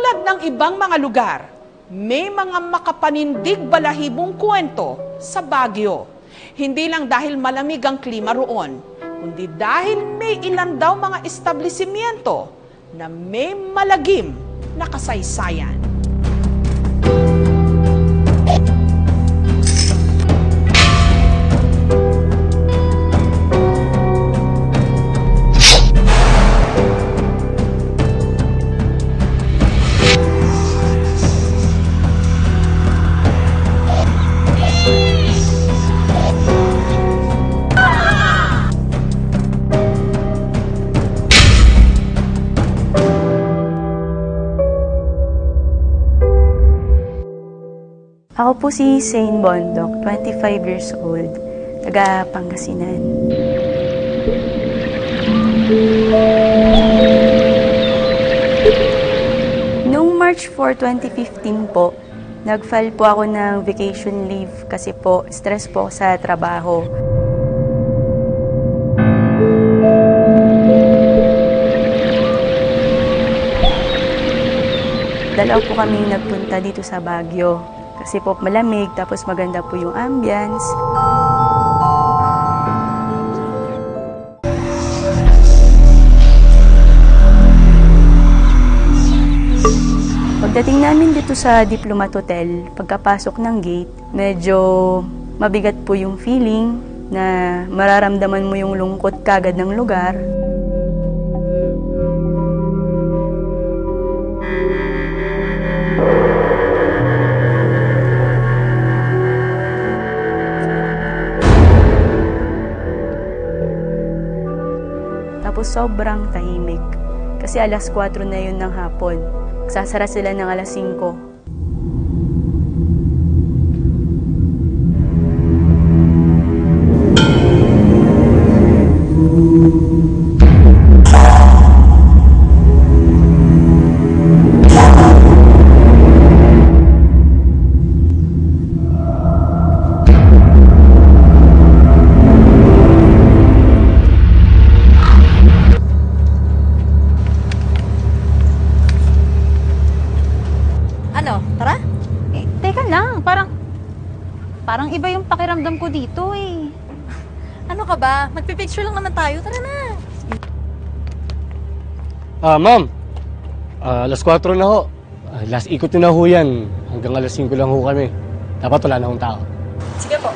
Tulad ng ibang mga lugar, may mga makapanindig balahibong kwento sa Baguio. Hindi lang dahil malamig ang klima roon, kundi dahil may ilan daw mga establishmento na may malagim na kasaysayan. Ako po si Saint Bondok, 25 years old, taga Pangasinan. Noong March 4, 2015 po, nag-file po ako ng vacation leave kasi po stress po sa trabaho. Dalaw po kaming nagpunta dito sa Baguio. Kasi po malamig, tapos maganda po yung ambience. Pagdating namin dito sa Diplomat Hotel, pagkapasok ng gate, medyo mabigat po yung feeling na mararamdaman mo yung lungkot kagad ng lugar. Tapos sobrang tahimik. Kasi alas 4 na yun ng hapon. Sasara sila ng alas 5. Tara? Teka lang, parang iba yung pakiramdam ko dito eh. Ano ka ba? Magpipicture lang naman tayo, tara na. Ma'am, alas 4 na ho. Last ikot na ho yan. Hanggang alas 5 lang ho kami. Dapat wala na hong tao. Sige po.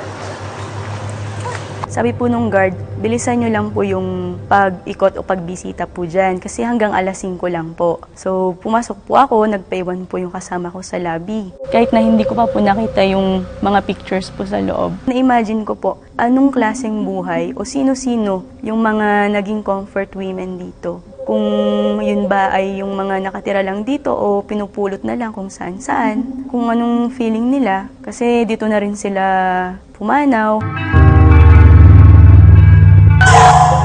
Sabi po nung guard, bilisan nyo lang po yung pag-ikot o pagbisita po dyan kasi hanggang alas 5 lang po. So, pumasok po ako, nagpaiwan po yung kasama ko sa lobby. Kahit na hindi ko pa po nakita yung mga pictures po sa loob. Na-imagine ko po, anong klaseng buhay o sino-sino yung mga naging comfort women dito. Kung yun ba ay yung mga nakatira lang dito o pinupulot na lang kung saan-saan. Kung anong feeling nila kasi dito na rin sila pumanaw.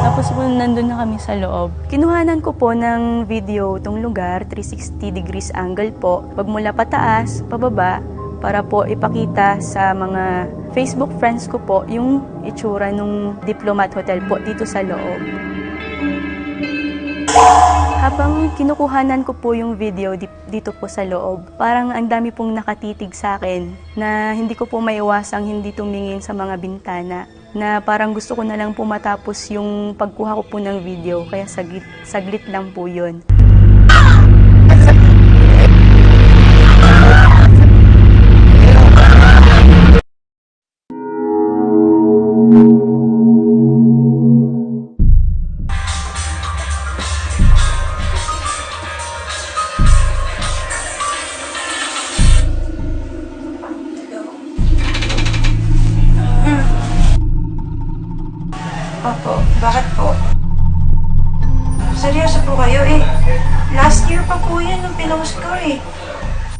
Tapos po nandun na kami sa loob. Kinuhanan ko po ng video tong lugar, 360 degrees angle po. Pagmula pataas, pababa, para po ipakita sa mga Facebook friends ko po yung itsura nung Diplomat Hotel po dito sa loob. Habang kinukuhanan ko po yung video dito po sa loob, parang ang dami pong nakatitig sa akin na hindi ko po maiwasang hindi tumingin sa mga bintana. Na parang gusto ko na lang po matapos yung pagkuha ko po ng video, kaya saglit lang po yun. Opo, bakit po? Seryoso po kayo eh. Last year pa po yan nung pinost ko eh.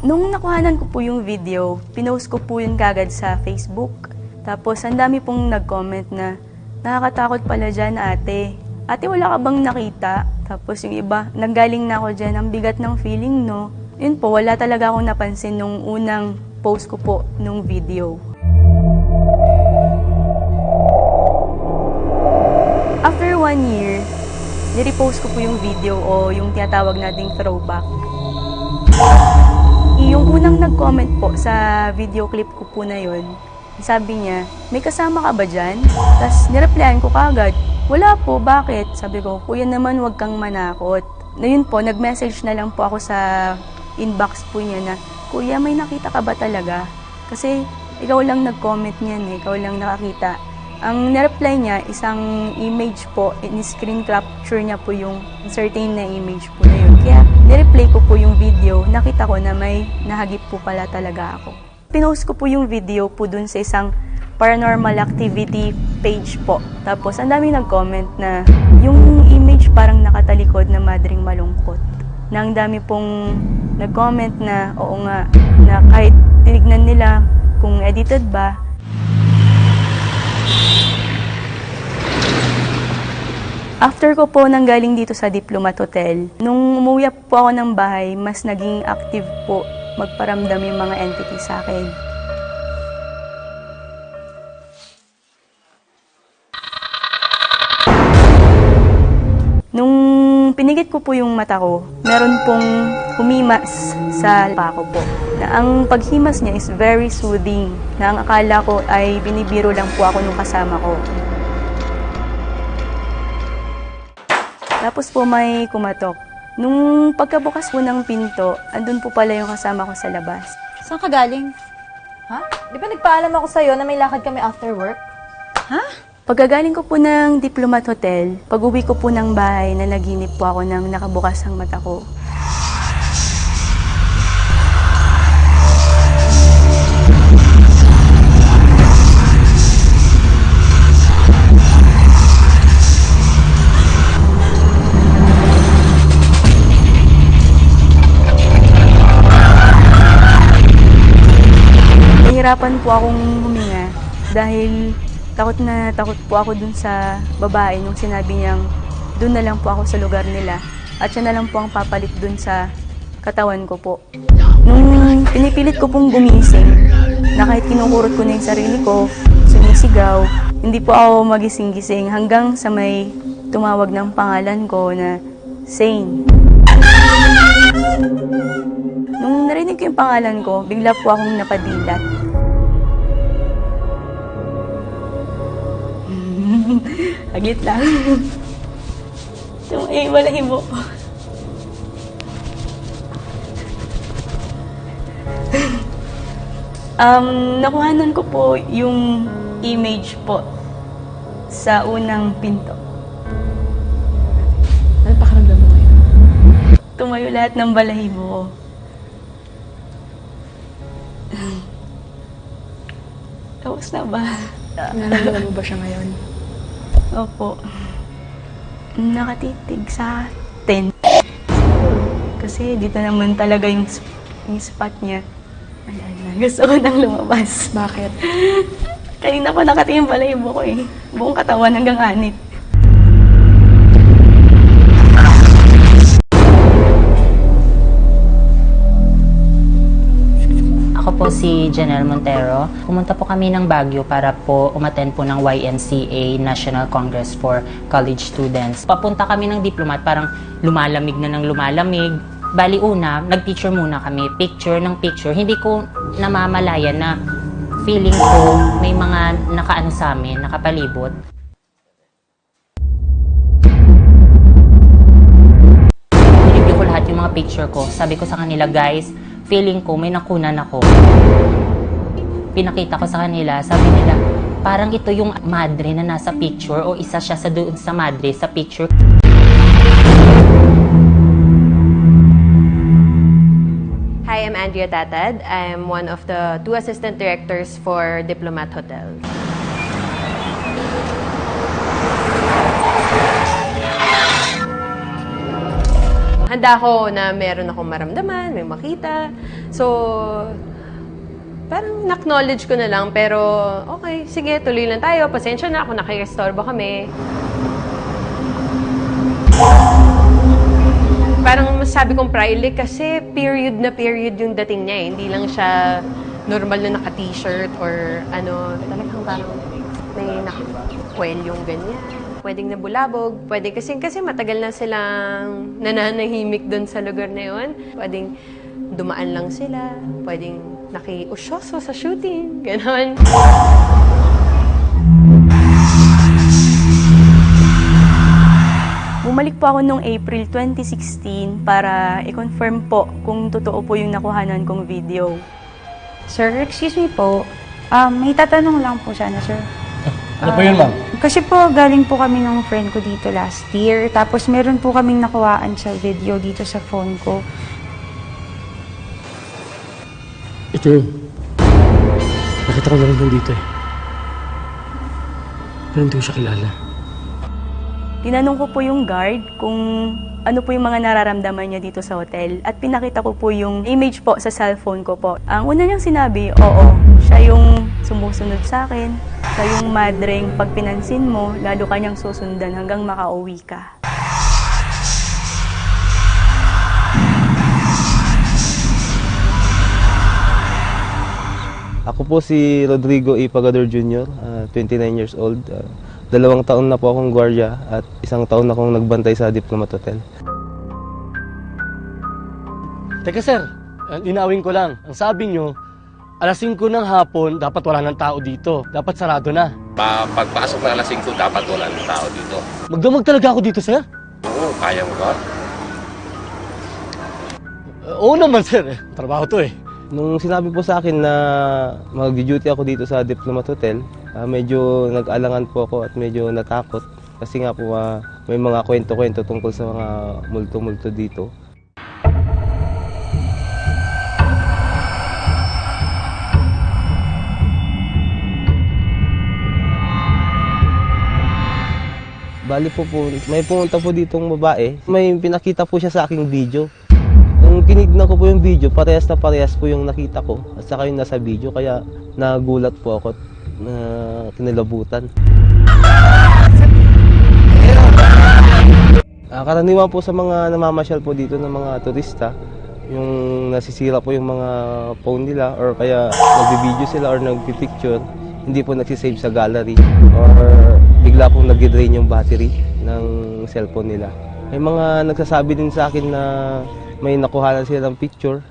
Nung nakuhanan ko po yung video, pinost ko po yun kagad sa Facebook. Tapos ang dami pong nag-comment na, nakakatakot pala dyan ate. Ate, wala ka bang nakita? Tapos yung iba, nanggaling na ako dyan, ang bigat ng feeling, no? Yun po, wala talaga akong napansin nung unang post ko po nung video. After 1 year, nirepost ko po yung video o yung tinatawag nating throwback. Yung unang nag-comment po sa video clip ko po na yun, sabi niya, may kasama ka ba dyan? Tapos nireplyan ko kagad, wala po, bakit? Sabi ko, kuya naman huwag kang manakot. Na yun po, nag-message na lang po ako sa inbox po niya na, kuya may nakita ka ba talaga? Kasi ikaw lang nag-comment niyan ikaw lang nakakita. Ang na-reply niya, isang image po, in-screen capture niya po yung certain na image po na yun. Kaya nireplay ko po yung video, nakita ko na may nahagip po pala talaga ako. Pinost ko po yung video po dun sa isang paranormal activity page po. Tapos ang daming nag-comment na yung image parang nakatalikod na madring malungkot. Na ang dami pong nag-comment na oo nga, na kahit tinignan nila kung edited ba, after ko po nanggaling dito sa Diplomat Hotel, nung umuwi po ako ng bahay, mas naging active po magparamdam yung mga entity sa akin. Nung pinigit ko po yung mata ko, meron pong humimas sa pako po. Na ang paghimas niya is very soothing, na ang akala ko ay binibiro lang po ako nung kasama ko. Tapos po may kumatok. Nung pagkabukas po ng pinto, andun po pala yung kasama ko sa labas. Saan ka galing? Ha? Di ba nagpaalam ako sa'yo na may lakad kami after work? Ha? Pagkagaling ko po ng Diplomat Hotel, pag-uwi ko po ng bahay, nanaginip po ako ng nakabukas ang mata ko. Nahirapan po akong huminga dahil takot po ako dun sa babae nung sinabi niyang dun na lang po ako sa lugar nila at siya na lang po ang papalit dun sa katawan ko po. Nung pinipilit ko pong gumising, na kahit kinukurot ko na yung sarili ko, sumisigaw, hindi po ako magising-gising hanggang sa may tumawag ng pangalan ko na Sane. Nung narinig ko yung pangalan ko, bigla po akong napadilat. Aglit lang. Wala mo. Nakuhanan ko po yung image po sa unang pinto. Ano pakiramdam mo ngayon? Tumayo lahat ng balahibo ko. Tapos na ba? Nararamdaman mo ba siya ngayon? Opo. Nakatitig sa 10. Kasi dito naman talaga yung spot niya. Ayan na. Gusto ko nang lumabas. Bakit? Kanina pa nakatingin pala yung buko eh. Buong katawan hanggang anit. Ako po si Janelle Montero. Pumunta po kami ng Baguio para po umattend po ng YNCA National Congress for College Students. Papunta kami ng Diplomat, parang lumalamig na ng lumalamig. Bali una, nag-picture muna kami. Picture ng picture. Hindi ko namamalayan na feeling ko may mga nakaano sa amin, nakapalibot. Nilibyo ko lahat yung mga picture ko. Sabi ko sa kanila, guys, feeling ko may nakunan ako. Pinakita ko sa kanila, sabi nila, parang ito yung madre na nasa picture o isa siya sa doon sa madre sa picture. Hi, I'm Andrea Tatad. I'm one of the 2 assistant directors for Diplomat Hotel. Handa ako na meron akong maramdaman, may makita. So, parang na-acknowledge ko na lang, pero okay, sige, tuloy lang tayo. Pasensya na ako, nakikistorbo kami. Parang masabi kong proudly kasi period na period yung dating niya eh. Hindi lang siya normal na naka-t-shirt or ano, talagang parang may naka-kwelyong ganyan. Pwedeng nabulabog, pwede kasi matagal na silang nananahimik doon sa lugar na yun. Pwedeng dumaan lang sila, pwedeng nakiusyoso sa shooting, ganon. Bumalik po ako noong April 2016 para i-confirm po kung totoo po yung nakuhanan kong video. Sir, excuse me po. May tatanong lang po sana, sir. Ano po yun, ma'am? Kasi po, galing po kami ng friend ko dito last year. Tapos meron po kaming nakuhaan sa video dito sa phone ko. Ito yun. Nakita ko na rin dito eh. Pero hindi ko siya kilala. Tinanong ko po yung guard kung ano po yung mga nararamdaman niya dito sa hotel at pinakita ko po yung image po sa cellphone ko po. Ang una niyang sinabi, oo, siya yung sumusunod sa akin, siya yung madreng pag pinansin mo, lalo ka niyang susundan hanggang makauwi ka. Ako po si Rodrigo E. Pagador Jr., 29 years old. 2 taon na po akong gwardiya at 1 taon na akong nagbantay sa Diplomat Hotel. Teka sir, linawin ko lang. Ang sabi nyo, alas 5 ng hapon, dapat wala ng tao dito. Dapat sarado na. Pagpasok na alas 5, dapat wala ng tao dito. Magdamag talaga ako dito, sir? Oo, kaya mo ba? Oo naman, sir. Trabaho to eh. Nung sinabi po sa akin na mag-duty ako dito sa Diplomat Hotel, medyo nag-alangan po ako at medyo natakot. Kasi nga po may mga kwento-kwento tungkol sa mga multo-multo dito. Bali po may pumunta po ditong babae. May pinakita po siya sa aking video. Nung tinignan ko po yung video, parehas na parehas po yung nakita ko at saka yung nasa video. Kaya nagulat po ako na kinilabutan. Karaniwan po sa mga namamasyal po dito ng mga turista, yung nasisira po yung mga phone nila or kaya nagbi-video sila or nagpi-picture, hindi po nagsisave sa gallery or bigla pong nag-drain yung battery ng cellphone nila. May mga nagsasabi din sa akin na may nakuhanan sila ng picture.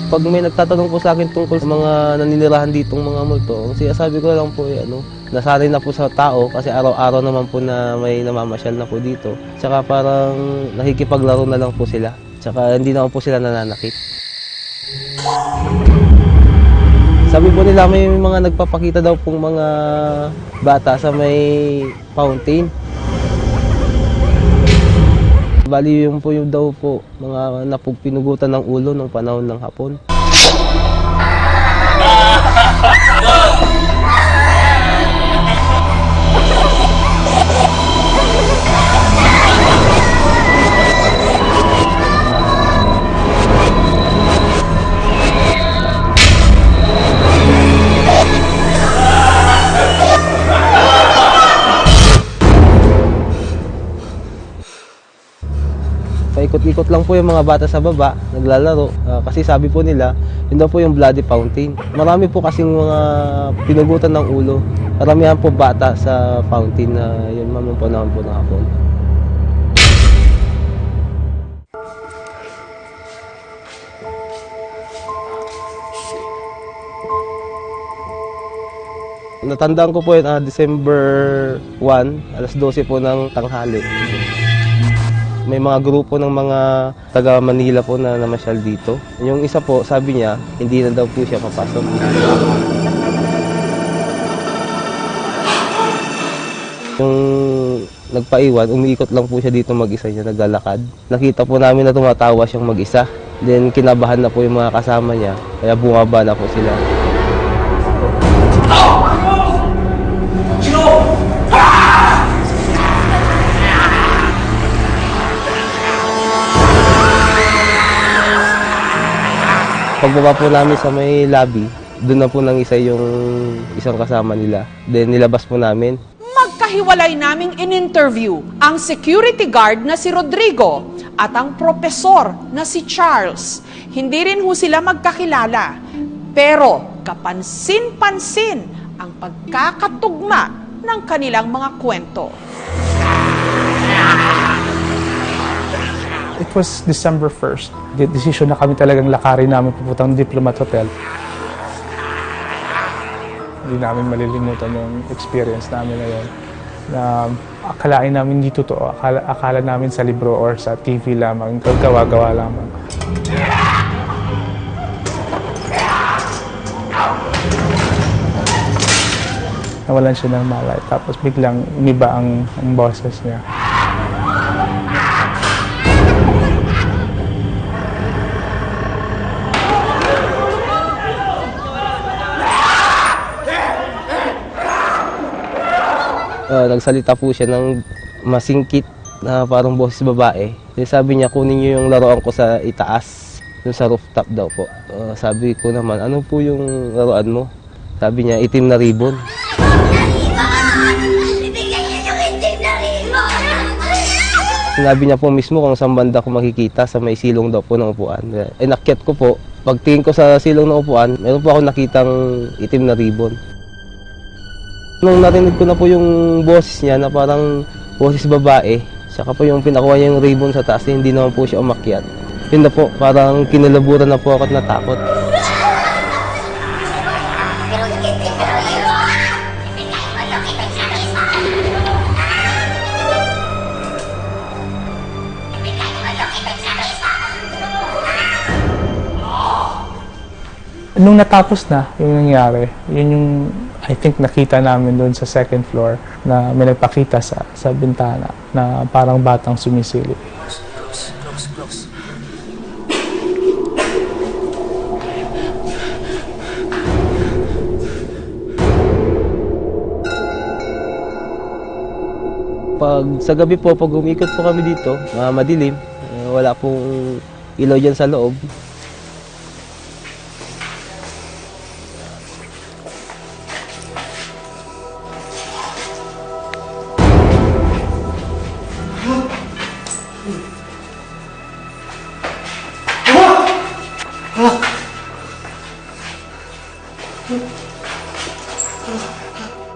Pag may nagtatanong po sa akin tungkol sa mga naninirahan ditong mga multo, sabi ko lang po, nasanay na po sa tao kasi araw-araw naman po na may namamasyal na po dito. Tsaka parang nakikipaglaro na lang po sila. Tsaka hindi naman po sila nananakit. Sabi po nila may mga nagpapakita daw pong mga bata sa may fountain. Bali yung po yung daw po mga pinugutan ng ulo ng panahon ng hapon. Paikot-ikot lang po yung mga bata sa baba, naglalaro. Kasi sabi po nila, yun daw po yung bloody fountain. Marami po kasing mga pinugutan ng ulo. Karamihan po bata sa fountain na yun mamang panahon po ng hapon. Natandaan ko po yun, December 1, alas 12 po ng tanghali. May mga grupo ng mga taga Manila po na namasyal dito. Yung isa po, sabi niya, hindi na daw po siya papasok. Yung nagpaiwan, umiikot lang po siya dito mag-isa niya, naglalakad. Nakita po namin na tumatawa siyang mag-isa. Then kinabahan na po yung mga kasama niya, kaya bumaba na po sila. Pagbaba po namin sa may lobby, doon na po nang isa yung isang kasama nila. Then nilabas po namin. Magkahiwalay naming in-interview ang security guard na si Rodrigo at ang propesor na si Charles. Hindi rin ho sila magkakilala. Pero kapansin-pansin ang pagkakatugma ng kanilang mga kwento. It was December 1st. Decision na kami talagang lakarin namin pupuntang Diplomat Hotel. Hindi namin malilimutan yung experience namin na yun. Na akalain namin hindi totoo. Akala namin sa libro or sa TV lamang. Gawa-gawa lamang. Nawalan siya ng malay. Tapos biglang umiba ang boses niya. Nagsalita po siya ng masingkit na parang boses babae. Sabi niya, kunin niyo yung laruan ko sa itaas, yung sa rooftop daw po. Sabi ko naman, ano po yung laruan mo? Sabi niya, itim na ribbon. Sinabi niya po mismo kung saan banda ko makikita sa may silong daw po ng upuan. Nakyat ko po, pagtingin ko sa silong ng upuan, meron po ako nakitang itim na ribbon. Nung narinig ko na po yung boses niya na parang boses babae, saka po yung pinakuha niya yung ribbon sa taas, hindi naman po siya umakyat. Yun na po, parang kinalaburan na po ako at natakot. Nung natapos na yung nangyari, yun yung I think nakita namin doon sa second floor na may nagpakita sa bintana na parang batang sumisilip. Close. Pag sa gabi po, pag umikot po kami dito, madilim, wala pong ilaw dyan sa loob.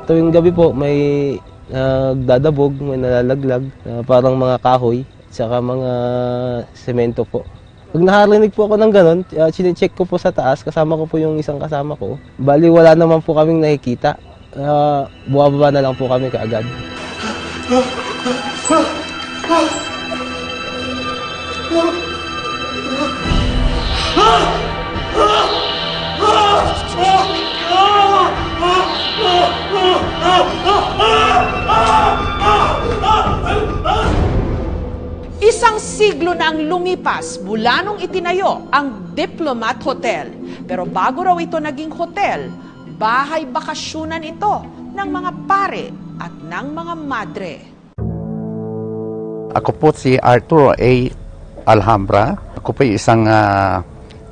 Tuwing gabi po, may nagdadabog, may nalalaglag, parang mga kahoy, saka mga semento po. Pag nakarinig po ako ng ganon, chinecheck ko po sa taas, kasama ko po yung isang kasama ko. Bali, wala naman po kaming nakikita. Buwababa na lang po kami kaagad. Isang siglo na ang lumipas mula nung itinayo ang Diplomat Hotel. Pero bago raw ito naging hotel, bahay bakasyunan ito ng mga pare at ng mga madre. Ako po si Arturo A. Alhambra. Ako po isang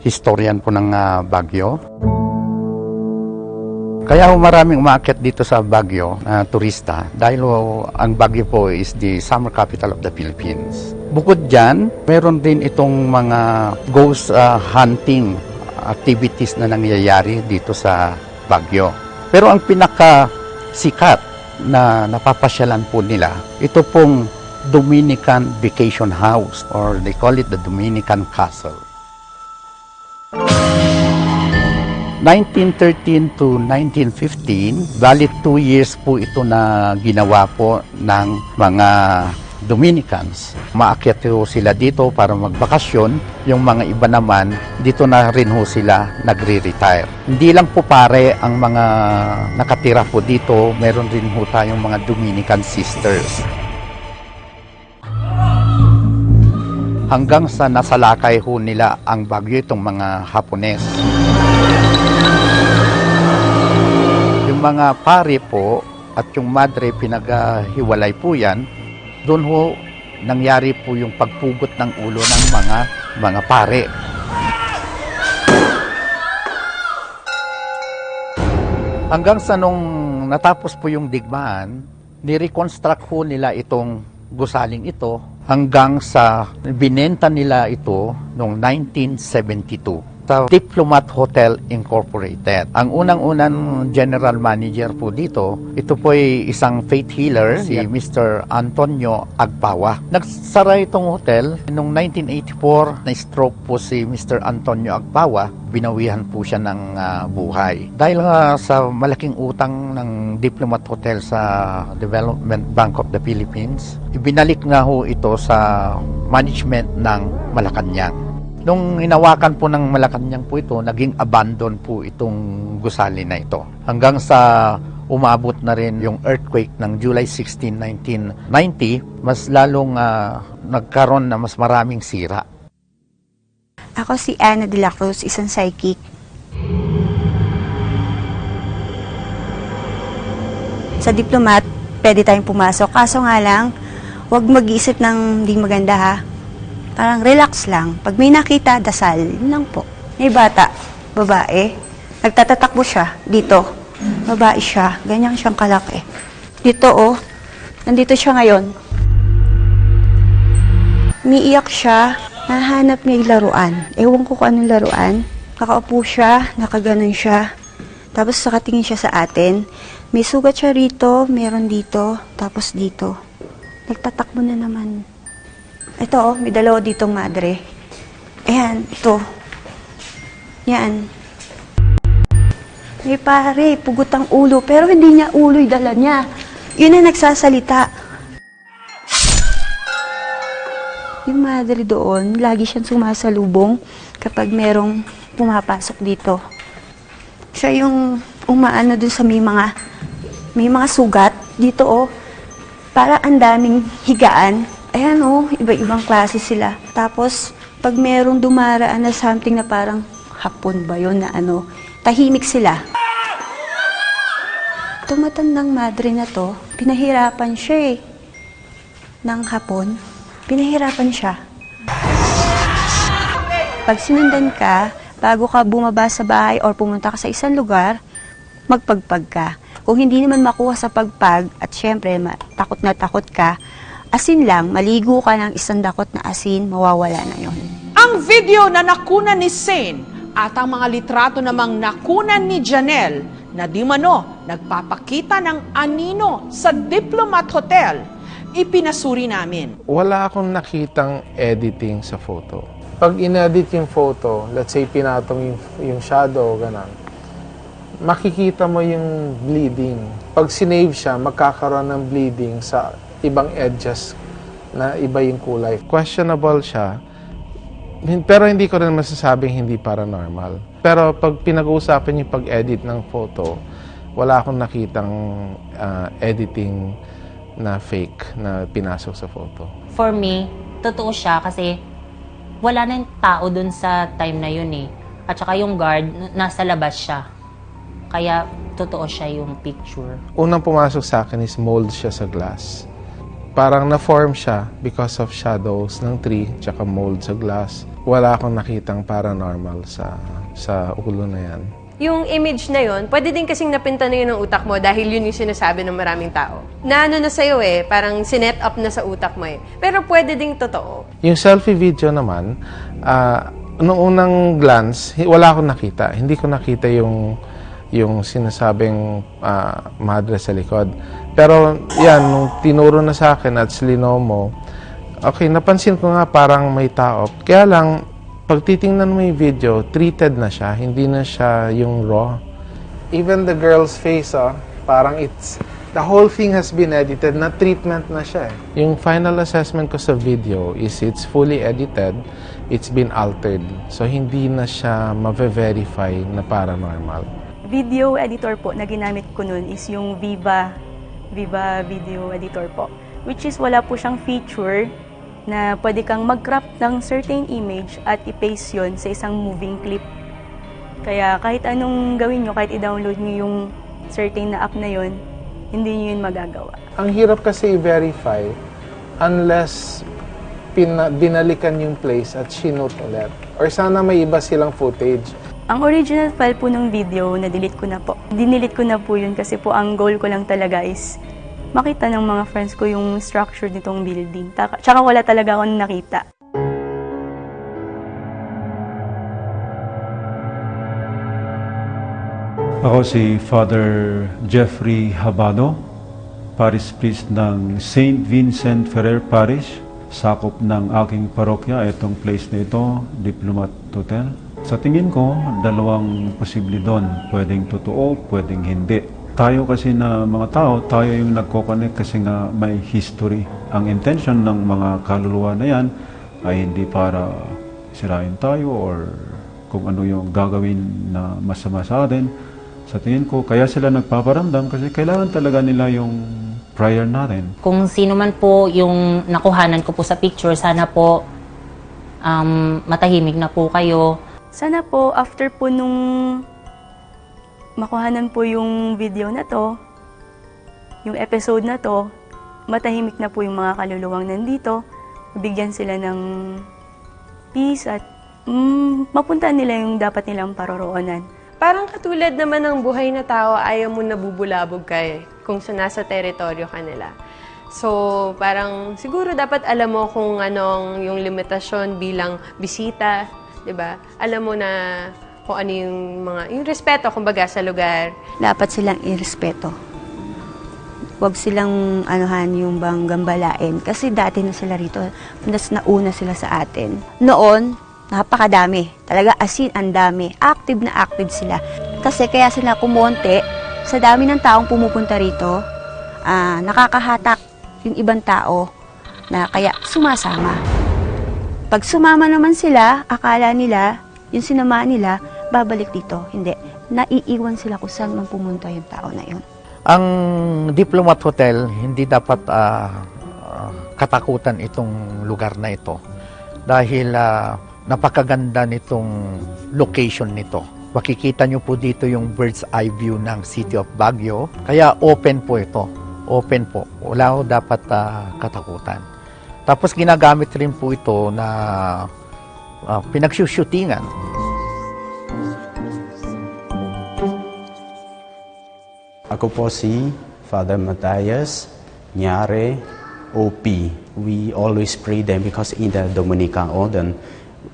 historian po ng Baguio. Kaya maraming umakyat dito sa Baguio na turista dahil ang Baguio po is the summer capital of the Philippines. Bukod dyan, meron din itong mga ghost hunting activities na nangyayari dito sa Baguio. Pero ang pinakasikat na napapasyalan po nila, ito pong Dominican Vacation House or they call it the Dominican Castle. 1913 to 1915, bali 2 years po ito na ginawa po ng mga Dominicans. Maakyat ho sila dito para magbakasyon, yung mga iba naman dito na rin ho sila nagre-retire. Hindi lang po pare ang mga nakatira po dito, meron rin ho tayong mga Dominican sisters. Hanggang sa nasalakay ho nila ang Baguio itong mga Hapones. Yung mga pare po at yung madre pinaghiwalay po yan, doon ho nangyari po yung pagpugot ng ulo ng mga pare. Hanggang sa nung natapos po yung digmaan, ni-reconstruct ho nila itong gusaling ito hanggang sa binenta nila ito noong 1972. sa Diplomat Hotel Incorporated. Ang unang-unang general manager po dito, ito po ay isang faith healer, si Mr. Antonio Agpawa. Nagsara itong hotel noong 1984, na-stroke po si Mr. Antonio Agpawa, binawihan po siya ng buhay. Dahil sa malaking utang ng Diplomat Hotel sa Development Bank of the Philippines, ibinalik nga ho ito sa management ng Malacanang. Nung hinawakan po ng Malacanang po ito, naging abandon po itong gusali na ito. Hanggang sa umabot na rin yung earthquake ng July 16, 1990, mas lalong nagkaroon na mas maraming sira. Ako si Ana de la Cruz, isang psychic. Sa Diplomat, pwede tayong pumasok. Kaso nga lang, huwag mag-iisip ng hindi maganda ha. Parang relax lang. Pag may nakita, dasal. Yun lang po. May bata, babae. Nagtatatakbo siya dito. Babae siya. Ganyan siyang kalaki. Dito oh. Nandito siya ngayon. Umiiyak siya. Nahanap niya yung laruan. Ewan ko kung anong laruan. Nakaupo siya. Nakaganon siya. Tapos nakatingin siya sa atin. May sugat siya rito. Meron dito. Tapos dito. Nagtatakbo na naman. Ito oh, may dalawa ditong madre. Ayan, ito. Yan. May pare, pugot ang ulo, pero hindi niya ulo yung dala niya. Yun ang nagsasalita. Yung madre doon, lagi siyang sumasalubong kapag merong pumapasok dito. Siya yung umaano dun sa may mga sugat. Dito oh, para ang daming higaan. Ayan oh, iba-ibang klase sila. Tapos, pag merong dumaraan na something na parang hapon ba yun na ano, tahimik sila. Itong matandang madre na to, pinahirapan siya eh. Nang hapon, pinahirapan siya. Pag sinundan ka, bago ka bumaba sa bahay or pumunta ka sa isang lugar, magpagpag ka. Kung hindi naman makuha sa pagpag, at syempre, takot na takot ka, asin lang, maligo ka ng isang dakot na asin, mawawala na yon. Ang video na nakunan ni Sane at ang mga litrato namang nakunan ni Janelle na di mano nagpapakita ng anino sa Diplomat Hotel, ipinasuri namin. Wala akong nakitang editing sa photo. Pag in-edit yung photo, let's say pinatong yung shadow, ganun, makikita mo yung bleeding. Pag sinave siya, magkakaroon ng bleeding sa ibang edges na iba yung kulay. Questionable siya, pero hindi ko rin masasabing hindi paranormal. Pero pag pinag-uusapan yung pag-edit ng photo, wala akong nakitang editing na fake na pinasok sa photo. For me, totoo siya kasi wala na yung tao dun sa time na yun eh. At saka yung guard, nasa labas siya. Kaya totoo siya yung picture. Unang pumasok sa akin is mold siya sa glass. Parang na-form siya because of shadows ng tree tsaka mold sa glass. Wala akong nakitang paranormal sa ulo na yan. Yung image na yun, pwede din kasing napinta na yun ng utak mo dahil yun yung sinasabi ng maraming tao. Na ano na sa'yo eh, parang sinet up na sa utak mo eh. Pero pwede ding totoo. Yung selfie video naman, noong unang glance, wala akong nakita. Hindi ko nakita yung sinasabing madre sa likod. Pero yan, nung tinuro na sa akin at slinomo, okay, napansin ko nga parang may tao. Kaya lang, pag titingnan mo yung video, treated na siya, hindi na siya yung raw. Even the girl's face, parang the whole thing has been edited, na treatment na siya. Yung final assessment ko sa video is it's fully edited, it's been altered. So hindi na siya ma-verify na paranormal. Video editor po na ginamit ko nun is yung Viva Video Editor po. Which is wala po siyang feature na pwede kang mag-crop ng certain image at i-paste yun sa isang moving clip. Kaya kahit anong gawin nyo, kahit i-download nyo yung certain na app na yun, hindi nyo yun magagawa. Ang hirap kasi i-verify unless binalikan yung place at shinoot ulit. Or sana may iba silang footage. Ang original file po ng video, na-delete ko na po. Dinilit ko na po yun kasi po ang goal ko lang talaga is makita ng mga friends ko yung structure nitong building. Tsaka wala talaga akong nakita. Ako si Father Jeffrey Habano, Parish Priest ng St. Vincent Ferrer Parish. Sakop ng aking parokya, itong place na ito, Diplomat Hotel. Sa tingin ko, dalawang posible doon. Pwedeng totoo, pwedeng hindi. Tayo kasi na mga tao, tayo yung nagkoconnect kasi nga may history. Ang intention ng mga kaluluwa na yan ay hindi para sirain tayo or kung ano yung gagawin na masama sa atin. Sa tingin ko, kaya sila nagpaparamdam kasi kailangan talaga nila yung prayer natin. Kung sino man po yung nakuhanan ko po sa picture, sana po matahimik na po kayo. Sana po, after po nung makuhanan po yung video na to, yung episode na to, matahimik na po yung mga kaluluwang nandito, bigyan sila ng peace at mapuntahan nila yung dapat nilang paroroonan. Parang katulad naman ng buhay na tao, ayaw mo nabubulabog ka kung nasa teritoryo ka nila. So, parang siguro dapat alam mo kung anong yung limitasyon bilang bisita, 'di ba? Alam mo na kung ano yung respeto kumbaga sa lugar. Dapat silang irespeto. Huwag silang anuhan yung bang gambalain kasi dati na sila rito, mas nauna sila sa atin. Noon, napakadami. Talaga asin ang dami. Active na active sila. Kasi kaya sila kumonte, sa dami ng taong pumupunta rito, nakakahatak yung ibang tao na kaya sumasama. Pag sumama naman sila, akala nila, yung sinama nila, babalik dito. Hindi. Naiiwan sila kung saan man pumunta yung tao na yun. Ang Diplomat Hotel, hindi dapat katakutan itong lugar na ito. Dahil napakaganda nitong location nito. Makikita nyo po dito yung bird's eye view ng City of Baguio. Kaya open po ito. Open po. Wala ko dapat katakutan. Tapos ginagamit rin po ito na pinagsushootingan. Ako po si Father Matthias Nyare, OP. We always pray them because in the Dominican Order,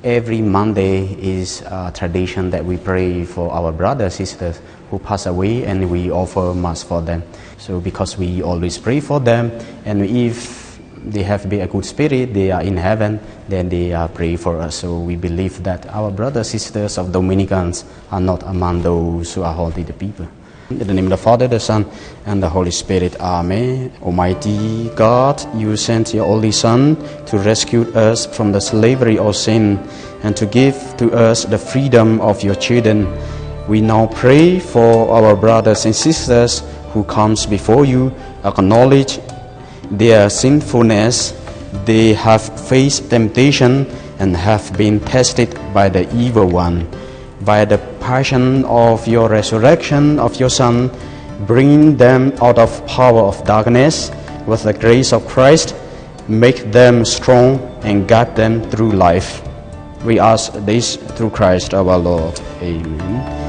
every Monday is a tradition that we pray for our brothers, sisters who pass away and we offer Mass for them. So because we always pray for them and if they have been a good spirit, they are in heaven, then they pray for us. So we believe that our brothers, sisters of Dominicans are not among those who are holy the people. In the name of the Father, the Son, and the Holy Spirit. Amen. Almighty God, you sent your only Son to rescue us from the slavery of sin and to give to us the freedom of your children. We now pray for our brothers and sisters who comes before you, acknowledge their sinfulness. They have faced temptation and have been tested by the evil one. By the passion of your resurrection of your Son, bring them out of power of darkness with the grace of Christ, make them strong and guide them through life. We ask this through Christ our Lord. Amen.